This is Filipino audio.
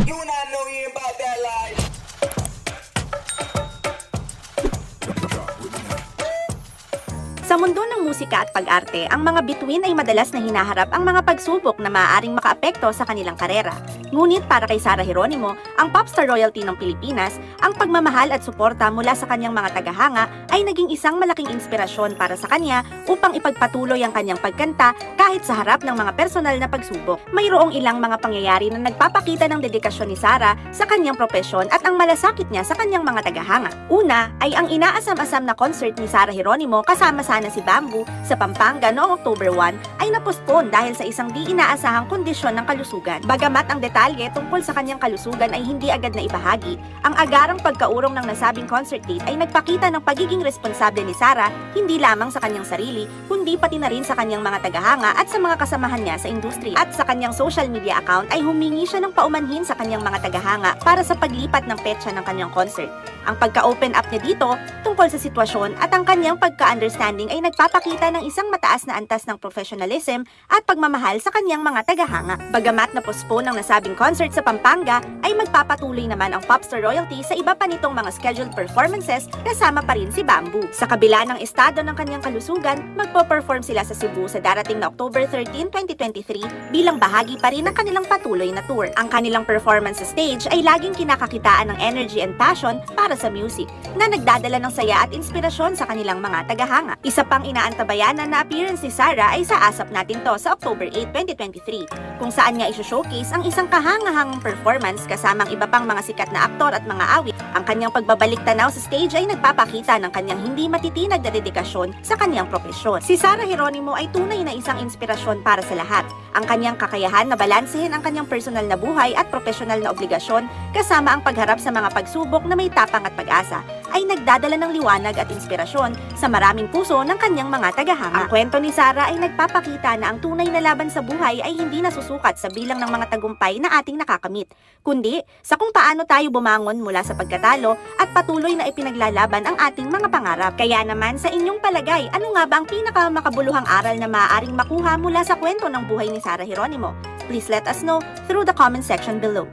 You not know you about that life. Sa mundo ng musika at pag-arte, ang mga bituin ay madalas na hinaharap ang mga pagsubok na maaaring makaapekto sa kanilang karera. Ngunit para kay Sara Geronimo, ang popstar royalty ng Pilipinas, ang pagmamahal at suporta mula sa kanyang mga tagahanga ay naging isang malaking inspirasyon para sa kanya upang ipagpatuloy ang kanyang pagkanta kahit sa harap ng mga personal na pagsubok. Mayroong ilang mga pangyayari na nagpapakita ng dedikasyon ni Sara sa kanyang propesyon at ang malasakit niya sa kanyang mga tagahanga. Una ay ang inaasam-asam na concert ni Sara Geronimo kasama sana si Bamboo sa Pampanga noong October 1 ay napospon dahil sa isang di inaasahang kondisyon ng kalusugan. Bagamat ang detalye tungkol sa kanyang kalusugan ay hindi agad na ibahagi, ang agarang pagkaurong ng nasabing concert date ay nagpakita ng pagiging responsable ni Sara hindi lamang sa kanyang sarili, kundi pati na rin sa kanyang mga tagahanga at sa mga kasamahan niya sa industriya. At sa kanyang social media account ay humingi siya ng paumanhin sa kanyang mga tagahanga para sa paglipat ng petsa ng kanyang concert. Ang pagka-open up niya dito tungkol sa sitwasyon at ang kanyang pagka-understanding ay nagpapakita ng isang mataas na antas ng professionalism at pagmamahal sa kanyang mga tagahanga. Bagamat na-postpone ang nasabing concert sa Pampanga, ay magpapatuloy naman ang popstar royalty sa iba pa nitong mga scheduled performances kasama pa rin si Bamboo. Sa kabila ng estado ng kanyang kalusugan, magpo-perform sila sa Cebu sa darating na October 13, 2023 bilang bahagi pa rin ng kanilang patuloy na tour. Ang kanilang performance sa stage ay laging kinakakitaan ng energy and passion para sa music na nagdadala ng saya at inspirasyon sa kanilang mga tagahanga. Isa pang inaantabayanan na appearance ni Sara ay sa ASAP Natin To sa October 8, 2023 kung saan niya i-showcase ang isang kahangahangang performance kasamang iba pang mga sikat na aktor at mga awit. Ang kanyang pagbabalik tanaw sa stage ay nagpapakita ng kanyang hindi matitinag na dedikasyon sa kanyang propesyon. Si Sara Geronimo ay tunay na isang inspirasyon para sa lahat. Ang kanyang kakayahan na balansehin ang kanyang personal na buhay at profesional na obligasyon kasama ang pagharap sa mga pagsubok na may tapang at pag-asa ay nagdadala ng liwanag at inspirasyon sa maraming puso ng kanyang mga tagahanga. Ang kwento ni Sara ay nagpapakita na ang tunay na laban sa buhay ay hindi nasusukat sa bilang ng mga tagumpay na ating nakakamit, kundi sa kung paano tayo bumangon mula sa pagkatalo at patuloy na ipinaglalaban ang ating mga pangarap. Kaya naman sa inyong palagay, ano nga ba ang pinakamakabuluhang aral na maaaring makuha mula sa kwento ng buhay ni Sara Geronimo? Please let us know through the comment section below.